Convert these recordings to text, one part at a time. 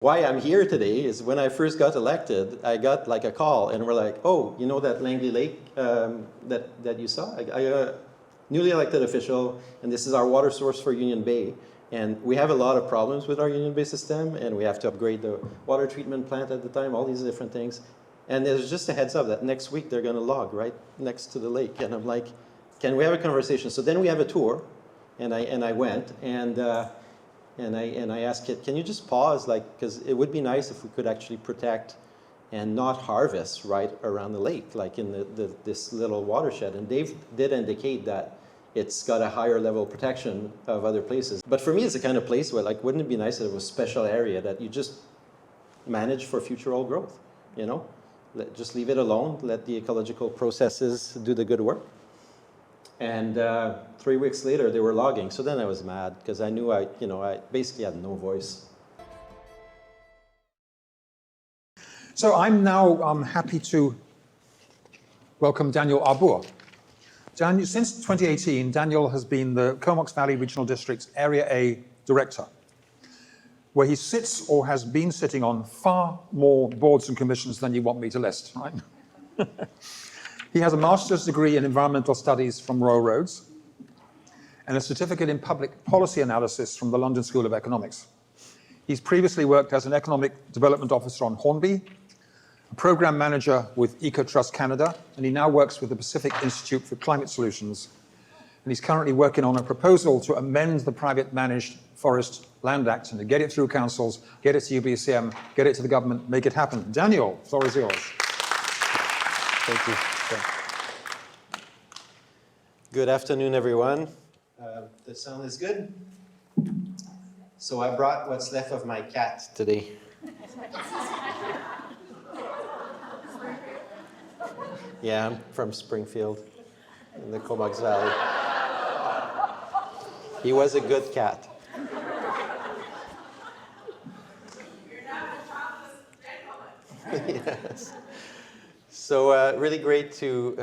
Why I'm here today is when I first got elected, I got like a call and we're like, oh, you know that Langley Lake that you saw? I newly elected official, and this is our water source for Union Bay. And we have a lot of problems with our Union Bay system, and we have to upgrade the water treatment plant at the time, all these different things. And there's just a heads up that next week they're gonna log right next to the lake. And I'm like, can we have a conversation? So then we have a tour, and I went, and I asked Kit, can you just pause, like, because it would be nice if we could actually protect and not harvest right around the lake, like in this little watershed. And Dave did indicate that it's got a higher level of protection of other places. But for me, it's the kind of place where, like, wouldn't it be nice if it was a special area that you just manage for future old growth, you know? Just leave it alone, let the ecological processes do the good work. And 3 weeks later, they were logging. So then I was mad because I knew I basically had no voice. So I'm now happy to welcome Daniel Arbour. Since 2018, Daniel has been the Comox Valley Regional District's Area A Director, where he sits or has been sitting on far more boards and commissions than you want me to list, right? He has a master's degree in environmental studies from Royal Roads and a certificate in public policy analysis from the London School of Economics. He's previously worked as an economic development officer on Hornby, a program manager with EcoTrust Canada, and he now works with the Pacific Institute for Climate Solutions. And he's currently working on a proposal to amend the Private Managed Forest Land Act and to get it through councils, get it to UBCM, get it to the government, make it happen. Daniel, the floor is yours. Thank you. Good afternoon, everyone. The sound is good. So I brought what's left of my cat today. Yeah, I'm from Springfield in the Comox Valley. He was a good cat. You're not the chocolate. Yes. So really great to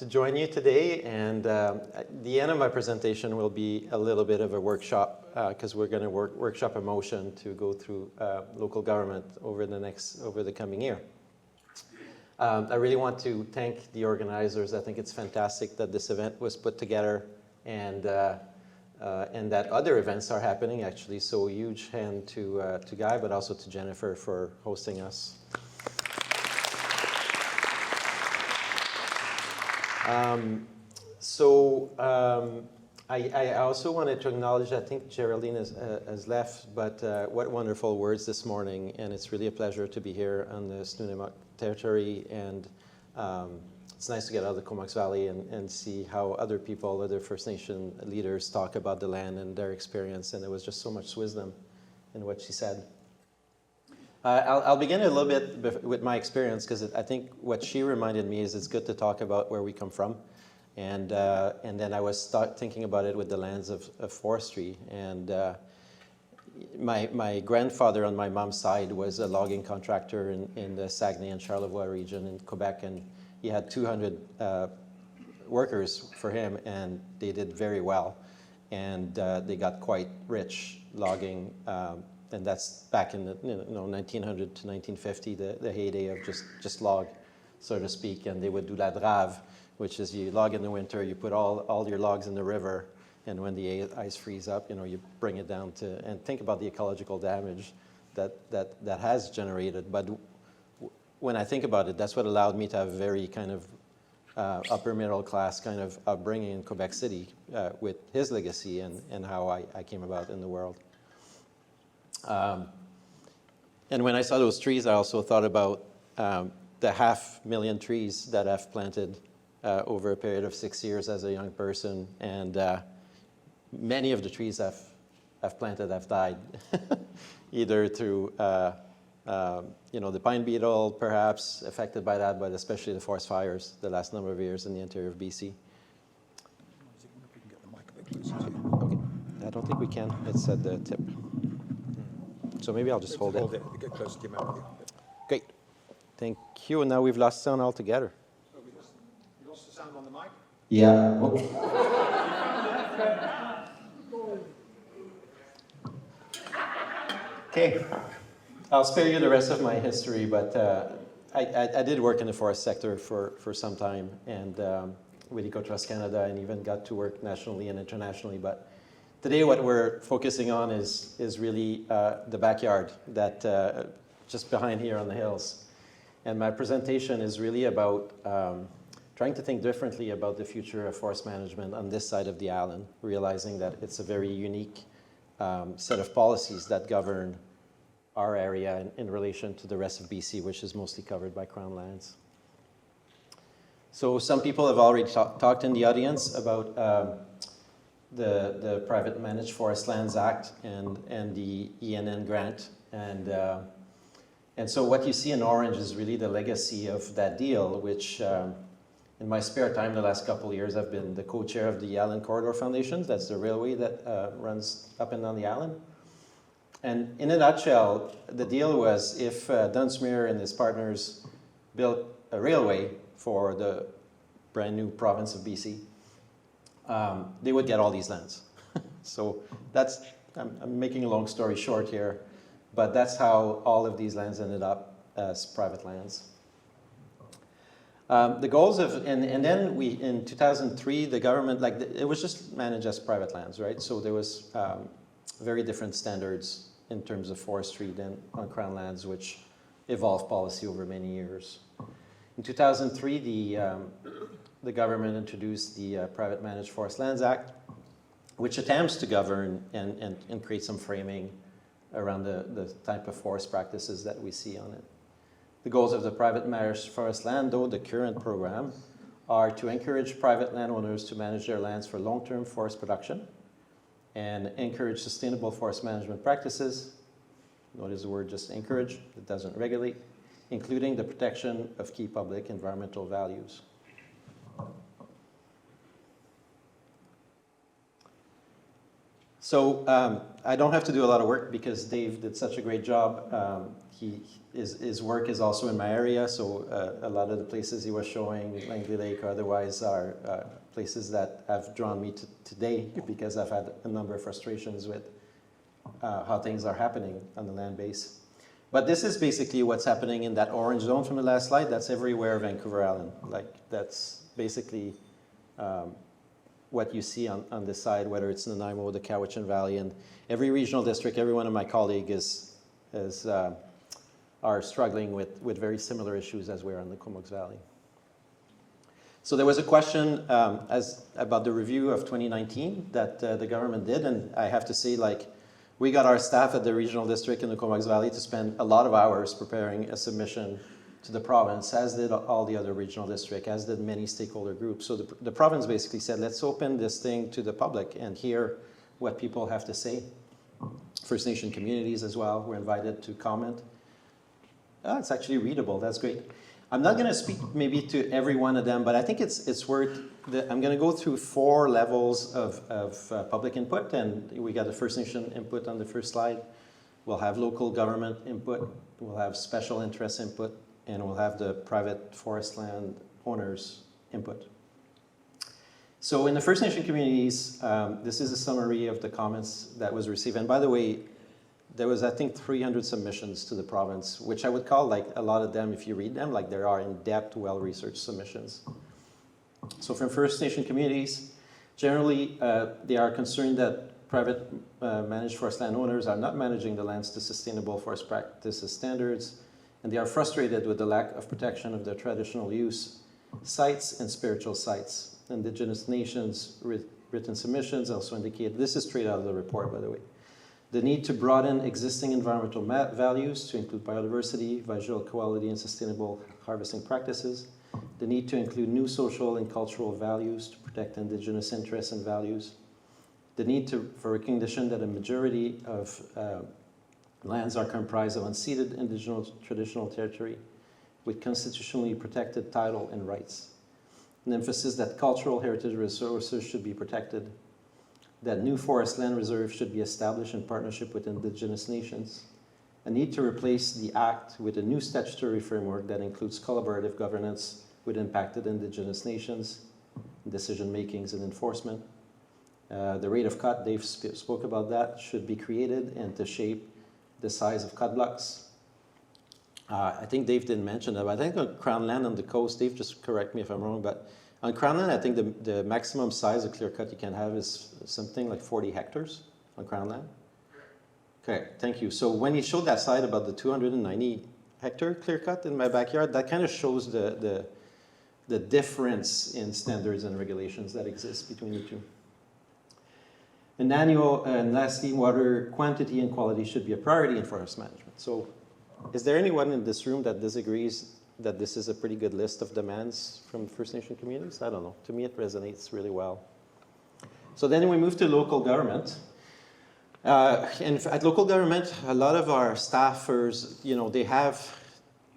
join you today, and the end of my presentation will be a little bit of a workshop because we're going to workshop a motion to go through local government over the coming year. I really want to thank the organizers. I think it's fantastic that this event was put together, and that other events are happening actually. So huge hand to Guy, but also to Jennifer for hosting us. I also wanted to acknowledge, I think Geraldine has left, but what wonderful words this morning, and it's really a pleasure to be here on the Nanaimo territory, and it's nice to get out of the Comox Valley and see how other people, other First Nation leaders talk about the land and their experience, and there was just so much wisdom in what she said. I'll begin a little bit with my experience because I think what she reminded me is it's good to talk about where we come from, and then I was thinking about it with the lens of forestry. And my grandfather on my mom's side was a logging contractor in the Saguenay and Charlevoix region in Quebec, and he had 200 workers for him, and they did very well, and they got quite rich logging. And that's back in the 1900 to 1950, the heyday of just log, so to speak. And they would do la drave, which is you log in the winter, you put all your logs in the river, and when the ice frees up, you bring it down to, and think about the ecological damage that has generated. But when I think about it, that's what allowed me to have a very kind of upper middle class kind of upbringing in Quebec City with his legacy and how I came about in the world. And when I saw those trees, I also thought about the 500,000 trees that I've planted over a period of 6 years as a young person, and many of the trees I've planted have died, either through the pine beetle, perhaps affected by that, but especially the forest fires the last number of years in the interior of BC. Okay, I don't think we can. It's at the tip. So maybe I'll just hold it. Get close to your mouth. Great. Thank you. And now we've lost sound altogether. Oh, you lost the sound on the mic? Yeah. Okay. I'll spare you the rest of my history, but I did work in the forest sector for some time, and with EcoTrust Canada, and even got to work nationally and internationally. But today what we're focusing on is really the backyard that just behind here on the hills. And my presentation is really about trying to think differently about the future of forest management on this side of the island, realizing that it's a very unique set of policies that govern our area in relation to the rest of BC, which is mostly covered by Crown lands. So some people have already talked in the audience about the Private Managed Forest Lands Act and the ENN grant. And so what you see in orange is really the legacy of that deal, which in my spare time the last couple of years I've been the co-chair of the Island Corridor Foundation. That's the railway that runs up and down the island. And in a nutshell, the deal was if Dunsmuir and his partners built a railway for the brand new province of BC, they would get all these lands. So that's, I'm making a long story short here, but that's how all of these lands ended up as private lands. The goals of, and then in 2003, the government, it was just managed as private lands, right? So there was very different standards in terms of forestry than on Crown lands, which evolved policy over many years. In 2003, the government introduced the Private Managed Forest Lands Act, which attempts to govern and create some framing around the type of forest practices that we see on it. The goals of the Private Managed Forest Land, though, the current program, are to encourage private landowners to manage their lands for long-term forest production and encourage sustainable forest management practices. Notice the word just encourage, it doesn't regulate, including the protection of key public environmental values. So I don't have to do a lot of work because Dave did such a great job. His work is also in my area, so a lot of the places he was showing, Langley Lake or otherwise, are places that have drawn me to today because I've had a number of frustrations with how things are happening on the land base. But this is basically what's happening in that orange zone from the last slide. That's everywhere Vancouver Island. That's basically what you see on this side, whether it's Nanaimo, the Cowichan Valley, and every regional district, every one of my colleagues are struggling with very similar issues as we are in the Comox Valley. So there was a question about the review of 2019 that the government did, and I have to say, we got our staff at the regional district in the Comox Valley to spend a lot of hours preparing a submission to the province, as did all the other regional districts, as did many stakeholder groups. So the province basically said, let's open this thing to the public and hear what people have to say. First Nation communities as well were invited to comment. It's actually readable, that's great. I'm not going to speak maybe to every one of them, but I think it's worth, I'm going to go through 4 levels of public input, and we got the First Nation input on the first slide. We'll have local government input, we'll have special interest input, and we'll have the private forest land owners input. So in the First Nation communities, this is a summary of the comments that was received. And by the way, there was, I think, 300 submissions to the province, which I would call, a lot of them, if you read them, there are in-depth, well-researched submissions. So from First Nation communities, generally, they are concerned that private managed forest land owners are not managing the lands to sustainable forest practices standards, and they are frustrated with the lack of protection of their traditional use sites and spiritual sites. Indigenous nations written submissions also indicate, this is straight out of the report, by the way, the need to broaden existing environmental values to include biodiversity, visual quality, and sustainable harvesting practices, the need to include new social and cultural values to protect Indigenous interests and values, the need for recognition that a majority of lands are comprised of unceded indigenous traditional territory with constitutionally protected title and rights. An emphasis that cultural heritage resources should be protected, that new forest land reserves should be established in partnership with Indigenous nations, a need to replace the Act with a new statutory framework that includes collaborative governance with impacted Indigenous nations, decision-makings and enforcement. The rate of cut, Dave spoke about that, should be created and to shape the size of cut blocks. I think Dave didn't mention that, but I think on Crown land on the coast, Dave, just correct me if I'm wrong, but on Crown land, I think the maximum size of clear cut you can have is something like 40 hectares on Crown land. Okay, thank you. So when you showed that slide about the 290 hectare clear cut in my backyard, that kind of shows the difference in standards and regulations that exist between the two. And annual, and lastly, water quantity and quality should be a priority in forest management. So is there anyone in this room that disagrees that this is a pretty good list of demands from First Nation communities? I don't know. To me, it resonates really well. So then we move to local government. And at local government, a lot of our staffers, you know, they have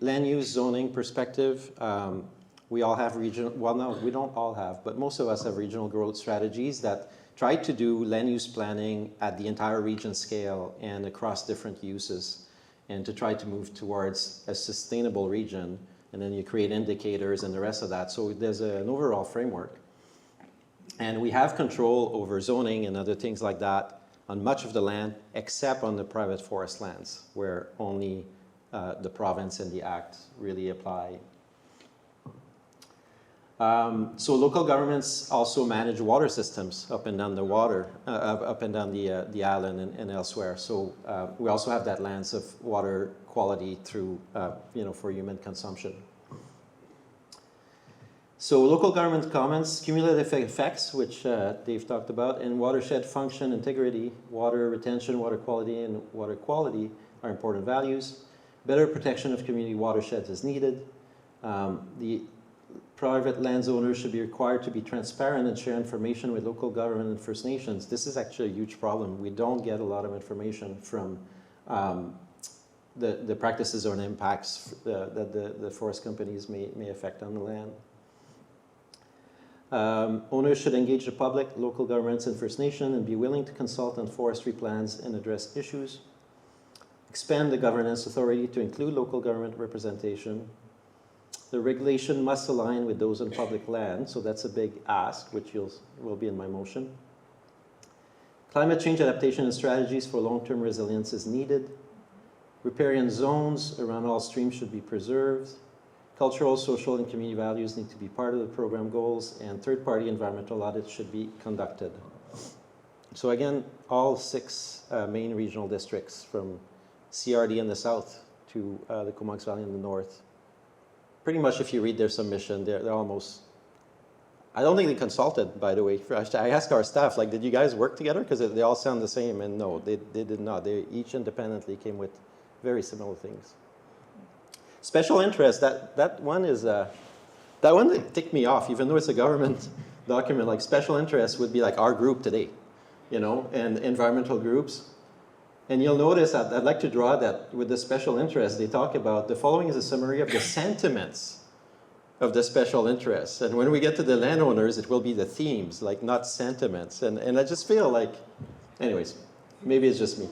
land use zoning perspective. We all have regional, well, no, we don't all have, but most of us have regional growth strategies that try to do land use planning at the entire region scale and across different uses, and to try to move towards a sustainable region. And then you create indicators and the rest of that. So there's an overall framework. And we have control over zoning and other things like that on much of the land, except on the private forest lands, where only the province and the Act really apply. So local governments also manage water systems up and down the water, up and down the island and elsewhere. So we also have that lens of water quality through, you know, for human consumption. So local government comments, cumulative effects, which Dave talked about, and watershed function, integrity, water retention, water quality, and water quality are important values. Better protection of community watersheds is needed. The private landowners should be required to be transparent and share information with local government and First Nations. This is actually a huge problem. We don't get a lot of information from the practices or impacts that the forest companies may affect on the land. Owners should engage the public, local governments, and First Nation and be willing to consult on forestry plans and address issues. Expand the governance authority to include local government representation. The regulation must align with those on public land, so that's a big ask, which will be in my motion. Climate change adaptation and strategies for long-term resilience is needed. Riparian zones around all streams should be preserved. Cultural, social, and community values need to be part of the program goals, and third-party environmental audits should be conducted. So again, all 6 main regional districts, from CRD in the south to the Comox Valley in the north. Pretty much if you read their submission, they're almost, I don't think they consulted, by the way. I asked our staff, like, did you guys work together? Because they all sound the same, and no, they did not. They each independently came with very similar things. Special interest, that one is, that one ticked me off, even though it's a government document. Like, special interest would be like our group today, you know, and environmental groups. And you'll notice, I'd like to draw that with the special interest, they talk about the following is a summary of the sentiments of the special interest. And when we get to the landowners, it will be the themes, like not sentiments. And I just feel like, anyways, maybe it's just me.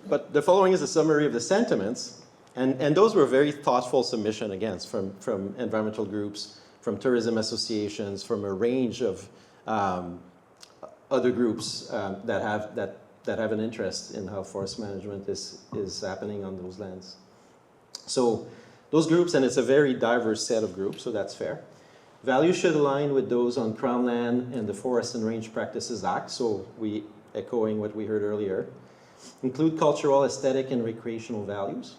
But the following is a summary of the sentiments. And those were very thoughtful submission, again, from environmental groups, from tourism associations, from a range of other groups that have an interest in how forest management is happening on those lands. So those groups, and it's a very diverse set of groups, so that's fair. Values should align with those on Crown land and the Forest and Range Practices Act, so we echoing what we heard earlier. Include cultural, aesthetic, and recreational values.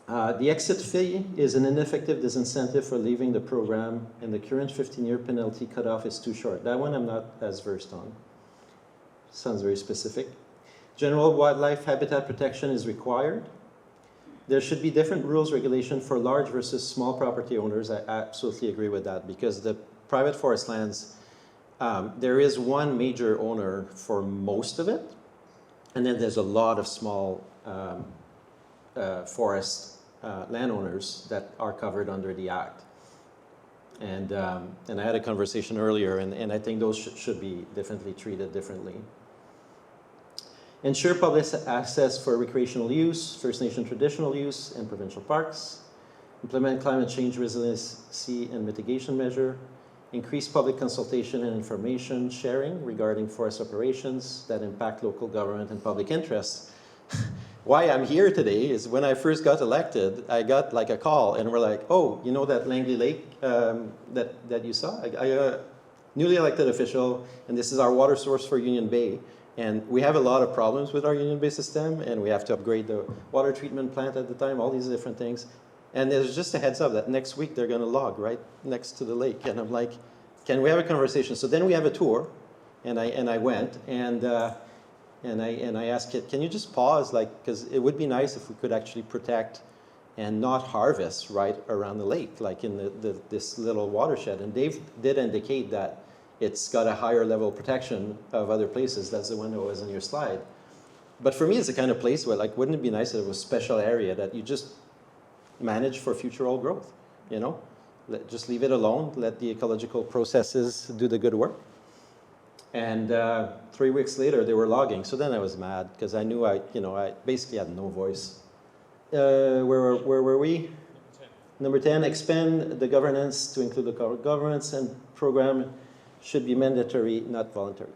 The exit fee is an ineffective disincentive for leaving the program, and the current 15-year penalty cutoff is too short. That one I'm not as versed on. Sounds very specific. General wildlife habitat protection is required. There should be different rules, regulation for large versus small property owners. I absolutely agree with that, because the private forest lands, there is one major owner for most of it, and then there's a lot of small forest landowners that are covered under the Act. And I had a conversation earlier, and I think those should be definitely treated differently. Ensure public access for recreational use, First Nation traditional use, and provincial parks. Implement climate change resiliency and mitigation measure. Increase public consultation and information sharing regarding forest operations that impact local government and public interests. why I'm here today is when I first got elected, I got like a call and we're like, oh, you know that Langley Lake that you saw? I newly elected official, and this is our water source for Union Bay. And we have a lot of problems with our Union Bay system, and we have to upgrade the water treatment plant at the time, all these different things. And there's just a heads up that next week they're going to log right next to the lake. And I'm like, can we have a conversation? So then we have a tour, and I went, and I asked it, can you just pause, like, because it would be nice if we could actually protect and not harvest right around the lake, like in this little watershed. And Dave did indicate that it's got a higher level of protection of other places. That's the one that was on your slide. But for me, it's the kind of place where, like, wouldn't it be nice if it was a special area that you just manage for future old growth, you know? Just leave it alone, let the ecological processes do the good work. And 3 weeks later, they were logging. So then I was mad because I knew I basically had no voice. Where were we? Number 10, expand the governance to include local governments, and program should be mandatory, not voluntary.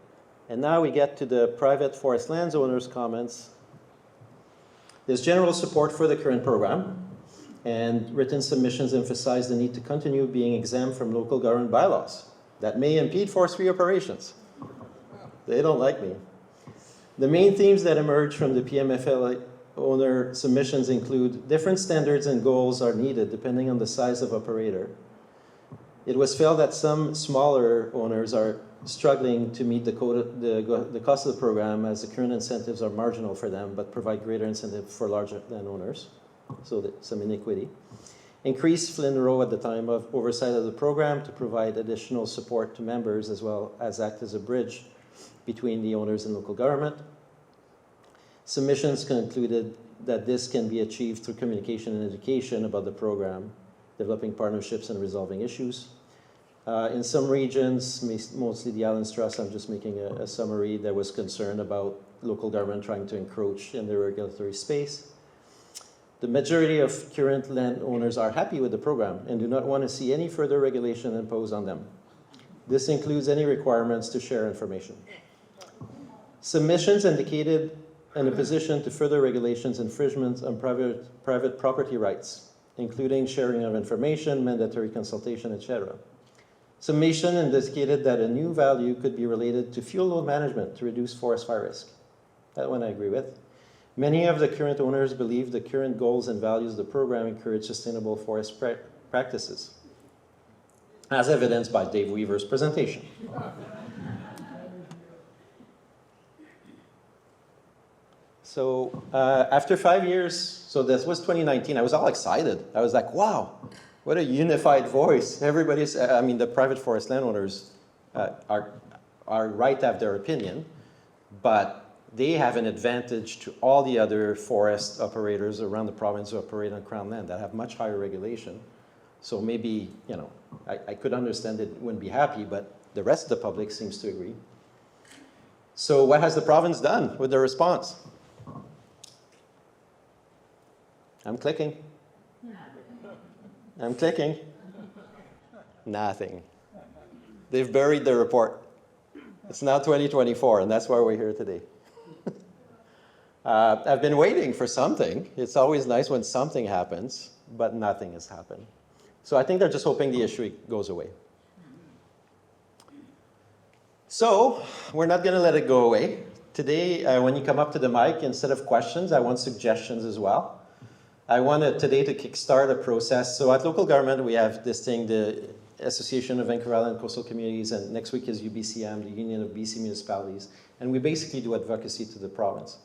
And now we get to the private forest lands owners' comments. There's general support for the current program, and written submissions emphasize the need to continue being exempt from local government bylaws that may impede forestry operations. They don't like me. The main themes that emerge from the PMFL owner submissions include different standards and goals are needed depending on the size of operator. It was felt that some smaller owners are struggling to meet the cost of the program, as the current incentives are marginal for them but provide greater incentive for larger landowners, so some inequity. Increase Flynn Row at the time of oversight of the program to provide additional support to members, as well as act as a bridge between the owners and local government. Submissions concluded that this can be achieved through communication and education about the program, developing partnerships and resolving issues. In some regions, mostly the Islands Trust, I'm just making a summary, there was concern about local government trying to encroach in the regulatory space. The majority of current landowners are happy with the program and do not want to see any further regulation imposed on them. This includes any requirements to share information. Submissions indicated an opposition to further regulations, infringements on private property rights, including sharing of information, mandatory consultation, etc. Submission indicated that a new value could be related to fuel load management to reduce forest fire risk. That one I agree with. Many of the current owners believe the current goals and values of the program encourage sustainable forest practices, as evidenced by Dave Weaver's presentation. So after 5 years, so this was 2019, I was all excited. I was like, wow, what a unified voice. Everybody's, I mean, the private forest landowners are right to have their opinion, but they have an advantage to all the other forest operators around the province who operate on Crown land that have much higher regulation. So maybe, you know, I could understand it wouldn't be happy, but the rest of the public seems to agree. So what has the province done with their response? I'm clicking. I'm clicking. Nothing. They've buried the report. It's now 2024, and that's why we're here today. I've been waiting for something. It's always nice when something happens, but nothing has happened. So I think they're just hoping the issue goes away. So we're not going to let it go away. Today, when you come up to the mic, instead of questions, I want suggestions as well. I wanted today to kickstart a process. So at local government, we have this thing, the Association of Vancouver Island Coastal Communities, and next week is UBCM, the Union of BC Municipalities. And we basically do advocacy to the province.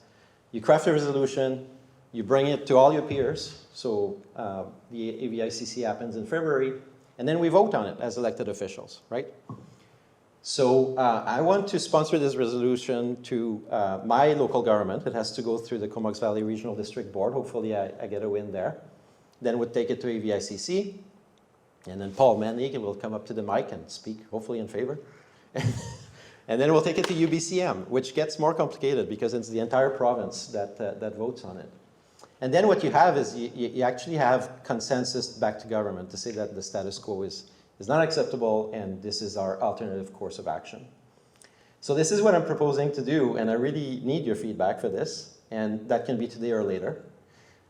You craft a resolution, you bring it to all your peers. So the AVICC happens in February, and then we vote on it as elected officials, right? So I want to sponsor this resolution to my local government. It has to go through the Comox Valley Regional District Board. Hopefully I get a win there. Then we'll take it to AVICC. And then Paul Manley will come up to the mic and speak, hopefully in favor. And then we'll take it to UBCM, which gets more complicated because it's the entire province that votes on it. And then what you have is you actually have consensus back to government to say that the status quo is not acceptable and this is our alternative course of action. So this is what I'm proposing to do, and I really need your feedback for this. and that can be today or later.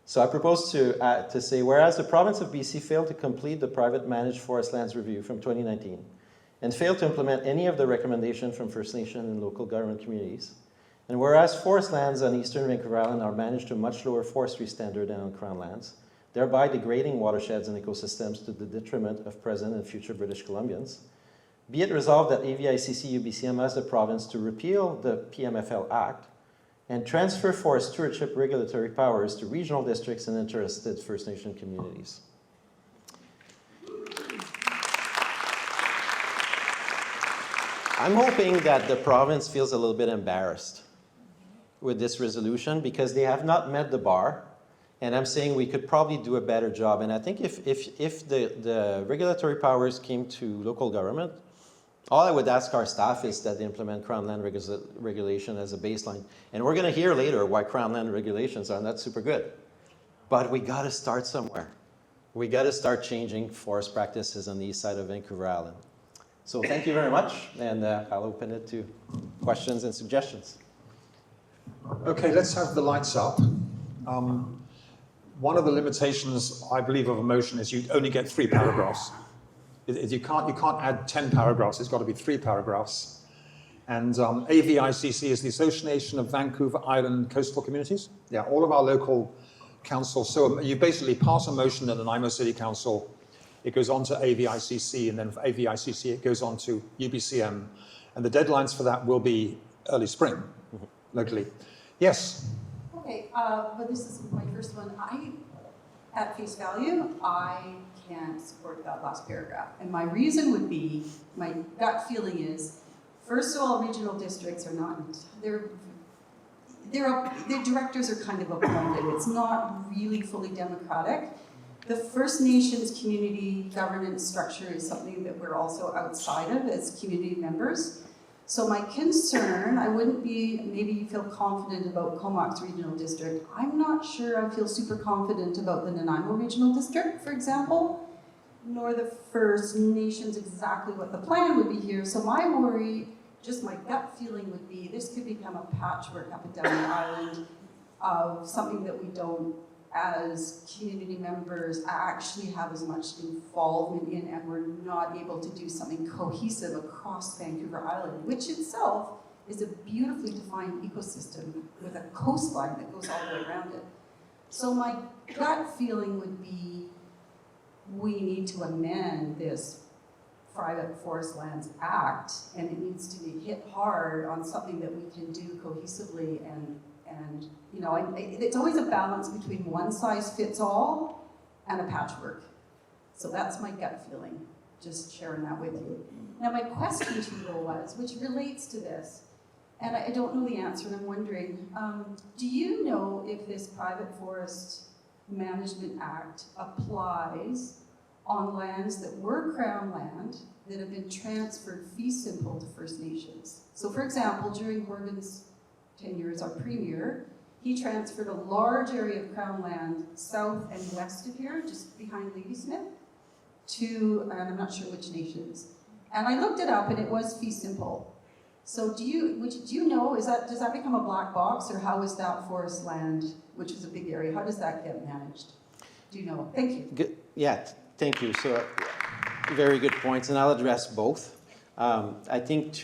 So I propose to say, whereas the province of BC failed to complete the private managed forest lands review from 2019 and failed to implement any of the recommendations from First Nation and local government communities, and whereas forest lands on eastern Vancouver Island are managed to a much lower forestry standard than on Crown lands, thereby degrading watersheds and ecosystems to the detriment of present and future British Columbians, be it resolved that AVICC UBCM asks the province to repeal the PMFL Act and transfer forest stewardship regulatory powers to regional districts and interested First Nation communities. I'm hoping that the province feels a little bit embarrassed with this resolution because they have not met the bar, and I'm saying we could probably do a better job. And I think if the regulatory powers came to local government, all I would ask our staff is that they implement Crown land regulation as a baseline. And we're going to hear later why Crown land regulations are not super good. But we got to start somewhere. We got to start changing forest practices on the east side of Vancouver Island. So thank you very much, and I'll open it to questions and suggestions. Okay, let's have the lights up. One of the limitations, I believe, of a motion is you only get 3 paragraphs. You can't add 10 paragraphs, it's got to be 3 paragraphs. And AVICC is the Association of Vancouver Island Coastal Communities. Yeah, all of our local councils. So you basically pass a motion at the Nanaimo City Council, it goes on to AVICC, and then for AVICC it goes on to UBCM. And the deadlines for that will be early spring, locally. Yes? Okay, but this is my first one. At face value, I can't support that last paragraph. And my reason would be, my gut feeling is, first of all, regional districts are not, their directors are kind of appointed. It's not really fully democratic. The First Nations community governance structure is something that we're also outside of as community members. So my concern, I wouldn't be, maybe you feel confident about Comox Regional District. I'm not sure I feel super confident about the Nanaimo Regional District, for example, nor the First Nations exactly what the plan would be here. So my worry, just my gut feeling would be this could become a patchwork up and down the island of something that we don't, as community members, actually have as much involvement in, and we're not able to do something cohesive across Vancouver Island, which itself is a beautifully defined ecosystem with a coastline that goes all the way around it. So my gut feeling would be we need to amend this Private Forest Lands Act, and it needs to be hit hard on something that we can do cohesively and you know, it's always a balance between one size fits all and a patchwork. So that's my gut feeling, just sharing that with you. Now my question to you was, which relates to this, and I don't know the answer, and I'm wondering, do you know if this Private Forest Management Act applies on lands that were Crown land that have been transferred fee simple to First Nations? So for example, during Morgan's tenure as our premier, he transferred a large area of Crown land south and west of here, just behind Ladysmith, to, and I'm not sure which nations. And I looked it up and it was fee simple. So do you know, does that become a black box, or how is that forest land, which is a big area, how does that get managed? Do you know? Thank you. Good. Yeah, thank you. So very good points, and I'll address both. I think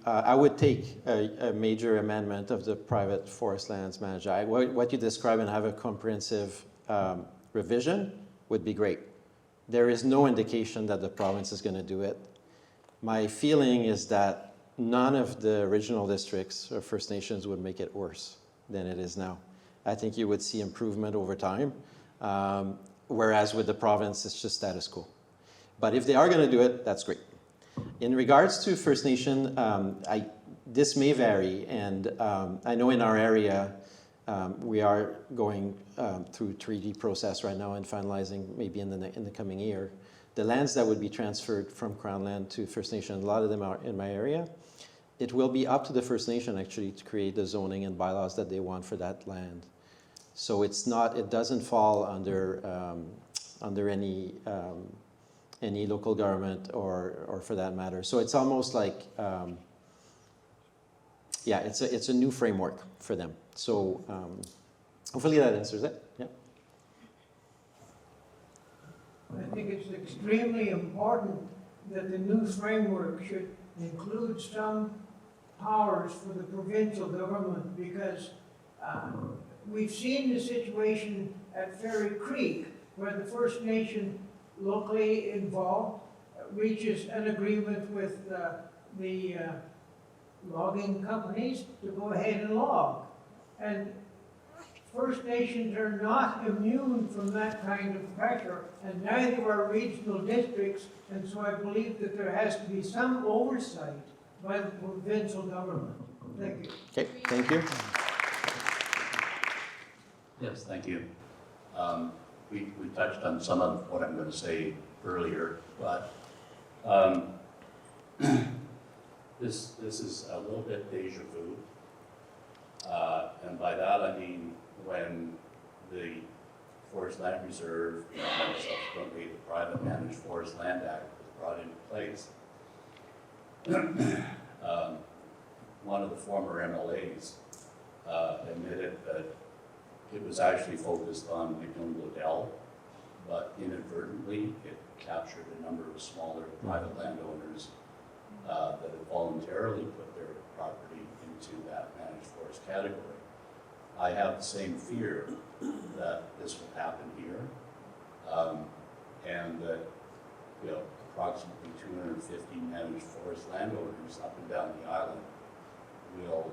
I would take a major amendment of the private forest lands management. What you describe and have a comprehensive revision would be great. There is no indication that the province is going to do it. My feeling is that none of the original districts or First Nations would make it worse than it is now. I think you would see improvement over time, whereas with the province, it's just status quo. But if they are going to do it, that's great. In regards to First Nation, this may vary, and I know in our area we are going through 3D process right now and finalizing maybe in the coming year. The lands that would be transferred from Crown land to First Nation, a lot of them are in my area. It will be up to the First Nation actually to create the zoning and bylaws that they want for that land. So it's not, it doesn't fall under any local government or for that matter. So it's almost like yeah, it's a new framework for them. So hopefully that answers it. Yeah. I think it's extremely important that the new framework should include some powers for the provincial government, because we've seen the situation at Ferry Creek where the First Nation locally involved reaches an agreement with the logging companies to go ahead and log. And First Nations are not immune from that kind of pressure, and neither are regional districts, and so I believe that there has to be some oversight by the provincial government. Thank you. Okay, thank you. Yes, thank you. We touched on some of what I'm going to say earlier, but this is a little bit deja vu. And by that I mean when the Forest Land Reserve and subsequently the Private Managed Forest Land Act was brought into place. One of the former MLAs admitted that it was actually focused on McDonald-Odell, but inadvertently it captured a number of smaller private landowners that had voluntarily put their property into that managed forest category. I have the same fear that this will happen here, and that approximately 250 managed forest landowners up and down the island will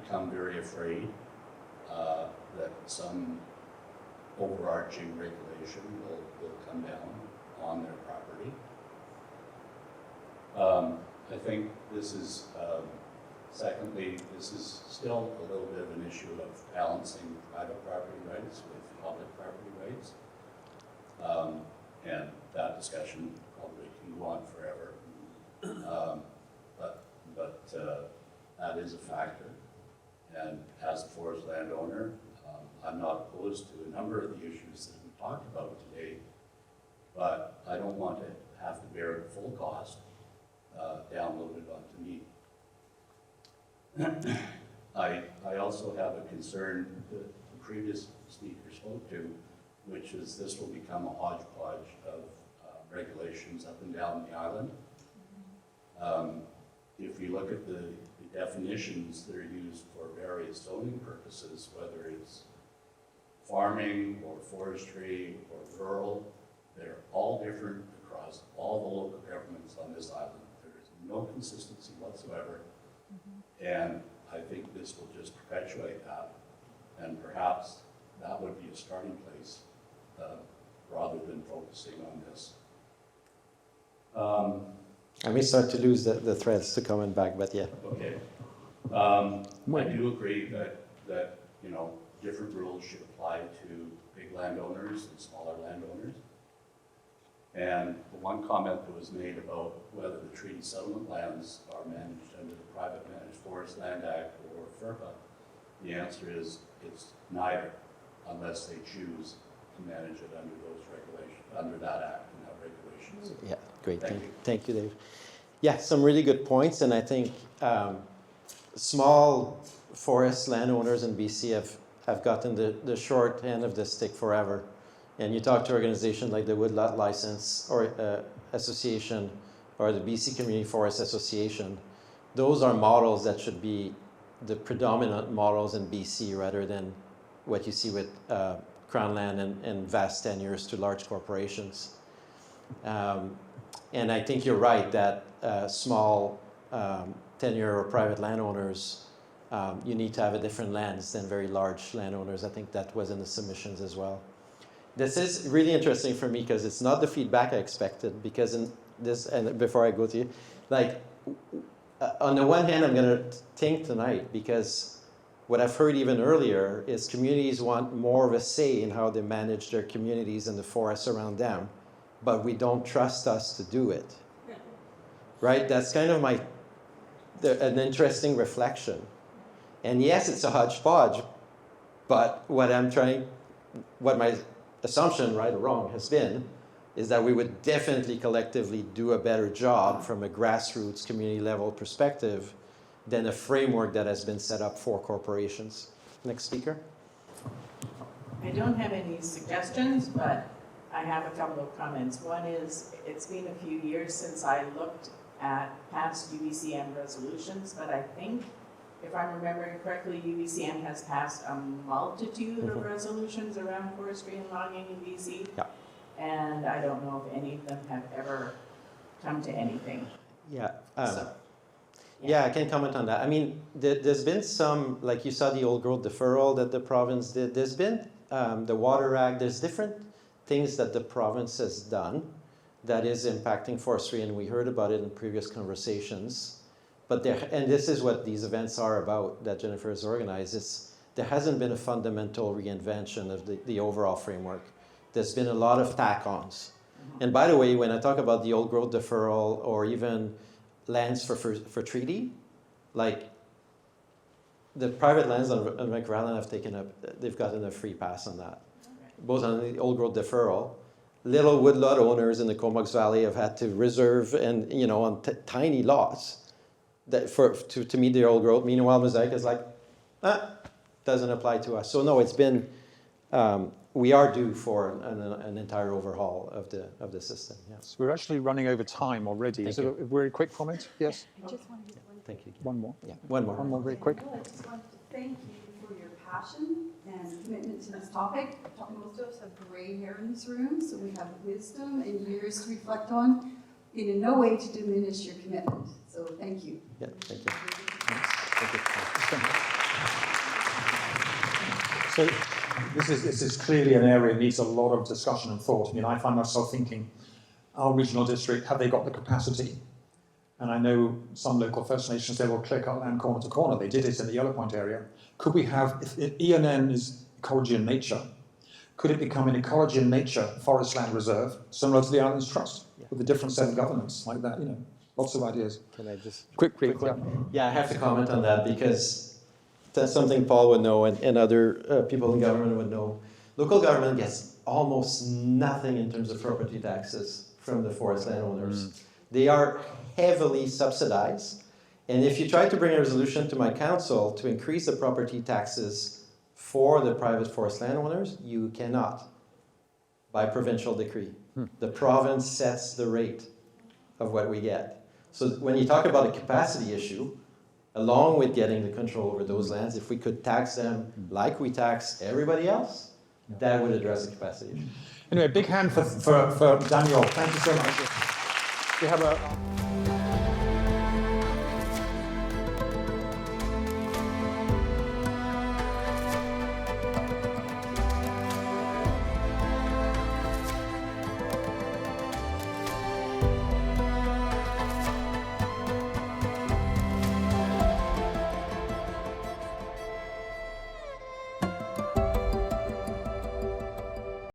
become very afraid that some overarching regulation will come down on their property. I think this is, secondly, this is still a little bit of an issue of balancing private property rights with public property rights. And that discussion probably can go on forever. But that is a factor. And as a forest landowner, I'm not opposed to a number of the issues that we talked about today, but I don't want to have to bear the full cost downloaded onto me. I also have a concern that the previous speaker spoke to, which is this will become a hodgepodge of regulations up and down the island. If you look at the definitions that are used for various zoning purposes, whether it's farming or forestry or rural, they're all different across all the local governments on this island. There is no consistency whatsoever. And I think this will just perpetuate that. And perhaps that would be a starting place rather than focusing on this. I may start to lose the threads to coming back, but yeah. Okay. I do agree that different rules should apply to big landowners and smaller landowners. And the one comment that was made about whether the treaty settlement lands are managed under the Private Managed Forest Land Act or FERPA, the answer is it's neither, unless they choose to manage it under those regulations, under that act and that regulations. Yeah, great. Thank you. Thank you, Dave. Yeah, some really good points, and I think small forest landowners in BC have gotten the short end of the stick forever. And you talk to organizations like the Woodlot License or Association or the BC Community Forest Association. Those are models that should be the predominant models in BC rather than what you see with Crown land and vast tenures to large corporations. And I think you're right that small tenure or private landowners, you need to have a different lens than very large landowners. I think that was in the submissions as well. This is really interesting for me because it's not the feedback I expected, because in this, and before I go to you, like, on the one hand, I'm going to think tonight, because what I've heard even earlier is communities want more of a say in how they manage their communities and the forests around them, but we don't trust us to do it. Right? That's kind of an interesting reflection. And yes, it's a hodgepodge, but what my assumption, right or wrong, has been is that we would definitely collectively do a better job from a grassroots community level perspective than a framework that has been set up for corporations. Next speaker. I don't have any suggestions, but I have a couple of comments. One is, it's been a few years since I looked at past UBCM resolutions, but I think, if I'm remembering correctly, UBCM has passed a multitude of resolutions around forestry and logging in BC. Yeah. And I don't know if any of them have ever come to anything. Yeah. So, Yeah, I can comment on that. I mean, there's been some, like you saw the old growth deferral that the province did. There's been the Water Act. There's different things that the province has done that is impacting forestry, and we heard about it in previous conversations. But and this is what these events are about that Jennifer has organized. There hasn't been a fundamental reinvention of the overall framework. There's been a lot of tack-ons. And by the way, when I talk about the old growth deferral or even lands for treaty, like the private lands on Vancouver Island they've gotten a free pass on that. Both on the old growth deferral, little woodlot owners in the Comox Valley have had to reserve and, on tiny lots that to meet their old growth. Meanwhile, Mosaic is like, doesn't apply to us. So no, it's been, we are due for an entire overhaul of the system. Yes. We're actually running over time already. Is it a very quick comment? Yes. I just wanted to Thank you. One more. Yeah, one more. One more very quick. I just wanted to thank you for your passion and commitment to this topic. Most of us have gray hair in this room, so we have wisdom and years to reflect on, in no way to diminish your commitment. So thank you. Yeah, thank you. Thank you. So this is clearly an area that needs a lot of discussion and thought. I mean, I find myself thinking, our regional district, have they got the capacity? And I know some local First Nations, they will click our land corner to corner. They did it in the Yellow Point area. Could we have, if ENN is ecology and nature, could it become an ecology and nature forest land reserve, similar to the Islands Trust, with a different set of governance like that, lots of ideas. Can I just Quickly. Yeah, I have to comment on that because that's something Paul would know and other people in government would know. Local government gets almost nothing in terms of property taxes from the forest landowners. They are heavily subsidized. And if you try to bring a resolution to my council to increase the property taxes for the private forest landowners, you cannot by provincial decree. The province sets the rate of what we get. So when you talk about a capacity issue, along with getting the control over those lands, if we could tax them like we tax everybody else, that would address the capacity issue. Anyway, big hand for Daniel. Thank you so much. We have a...